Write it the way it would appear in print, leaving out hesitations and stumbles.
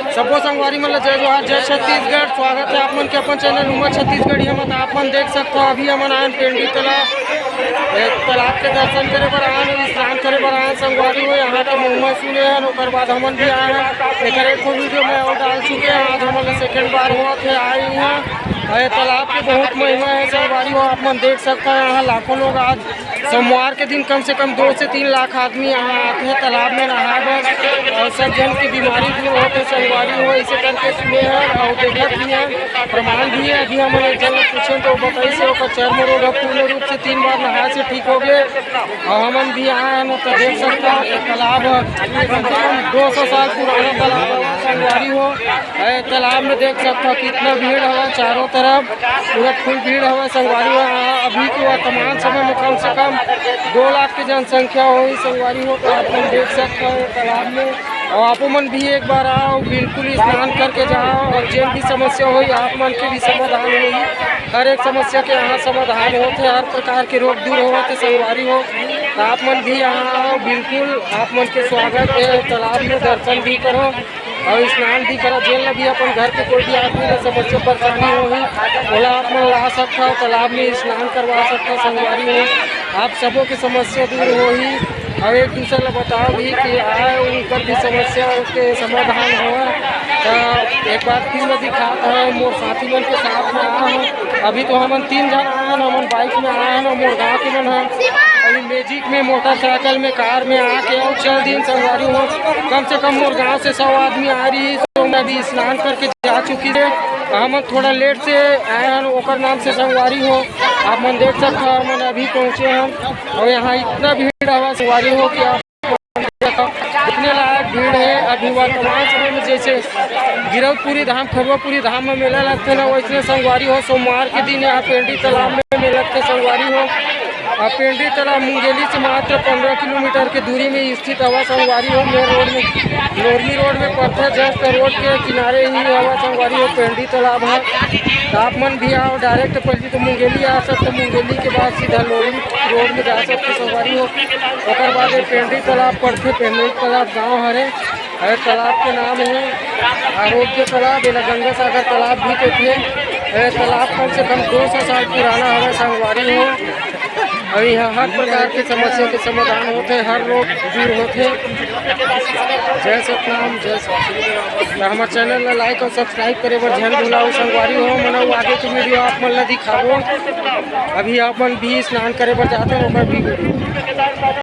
सबो संगवारी मतलब जय जोहार जय छत्तीसगढ़। स्वागत है आप मन के अपन चैनल उमर छत्तीसगढ़। हम आप मन देख सकते हो अभी हमन आए पेंडी तालाब के दर्शन करे बर आए, स्नान करे बर आए संगवारी हो। यहाँ के मुँह सुने हैं ओकर बाद हमन भी आए हैं। एक वीडियो में और डाल चुके हैं। आज हमन सेकेंड बार हुआ थे आए हैं। तालाब के बहुत महिमा है संगवारी हो, आप मन देख सकते हैं। यहाँ लाखों लोग आज सोमवार के दिन कम से कम 2 से 3 लाख आदमी यहाँ आते हैं तालाब में नहाए और सब जन की बीमारी दूर होते संगवारी हो। इसे करके सुने हैं और देखत भी हैं, प्रमाण भी है। अभी हमने एक जन पूछे तो बताई से चर्म रोग पूर्ण रूप से 3 बार नहाए से ठीक हो गए। और हमन भी आए हैं तो देख सकते हैं तालाब 200 साल पुराना तालाब है संगवारी हो। तालाब में देख सकते हो कितना भीड़ है, चारों तरफ पूरा फुल भीड़ है संगवारी हो। अभी के वर्तमान समय में कम से कम 2 लाख की जनसंख्या हुई संगवारी हो। तो आप लोग देख सकते हो तालाब में और आप मन भी एक बार आओ, बिल्कुल स्नान करके जाओ और जो भी समस्या हुई आप मन के भी समाधान होगी। हर एक समस्या के यहाँ समाधान होते, हर प्रकार के रोग दूर होते संगवारी हो। तो आप मन भी यहाँ आओ, बिल्कुल आप मन के स्वागत है। तालाब में दर्शन भी करो और स्नान भी करो। जेल भी अपन घर के कोई भी आदमी ने समस्या परेशानी होगी बोला आप मन ला सकता हो, तालाब में स्नान करवा सकता संगवारी हो। आप सबों की समस्या दूर होगी और एक दूसरे को बताओ भी कि आए उनकर भी समस्या के समाधान हो। तो एक बार फिर मैं दिखाता है मोर साथी मन के साथ में आया हूँ। अभी तो हमन 3 जन आए हैं, हमन बाइक में आए हैं, मोर गाँव के मन है अभी मैजिक में, मोटरसाइकिल में, कार में आके और 4 दिन संगवारी हो। कम से कम मोर गाँव से 100 आदमी आ रही। तो मैं भी स्नान करके जा चुकी है। हम थोड़ा लेट से आए हैं ओकर नाम से संगवारी हो। आप मन देख सकते हो हम अभी पहुँचे हैं और यहाँ इतना भीड़ हवा संगवारी हो कि आप इतने लायक भीड़ है। अभी वर्तमान समय में जैसे गिरौदपुरी धाम, खरवापुरी धाम में मेला लगते ना वैसे संगवारी हो। सोमवार के दिन यहाँ पेंडी तालाब में मेला लगते संगवारी हो। पेंडी तालाब मुंगेली से मात्र 15 किलोमीटर की दूरी में स्थित हवा संगवारी हो। मेन रोड में लोरमी रोड में पड़ता है, जस्ट रोड के किनारे ही हवा संगवारी हो पेंडी तालाब है। तो आप मन भी आओ, डायरेक्ट पहले तो मुंगेली आ सकते, मुंगेली के बाद सीधा लोरमी रोड में जा सकते संगवारी हो। और बाद पेंडी तालाब पड़ते, पेंडी तालाब गाँव हरे तालाब के नाम है आरोग्य तालाब, गंगा सागर तालाब भी कहते हैं। तालाब कम से कम 200 साल पुराना है संगवारी हो। और यहाँ हर प्रकार के समस्या के समाधान होते हैं, हर रोग दूर होते। जय सतनाम जय सतनाम। हमारे चैनल में लाइक और सब्सक्राइब करे बर ध्यान भुलाओ संगवारी हो। मना आगे की वीडियो आप मन ला दिखाबो। अभी आप मन भी स्नान करे बर जाते हैं।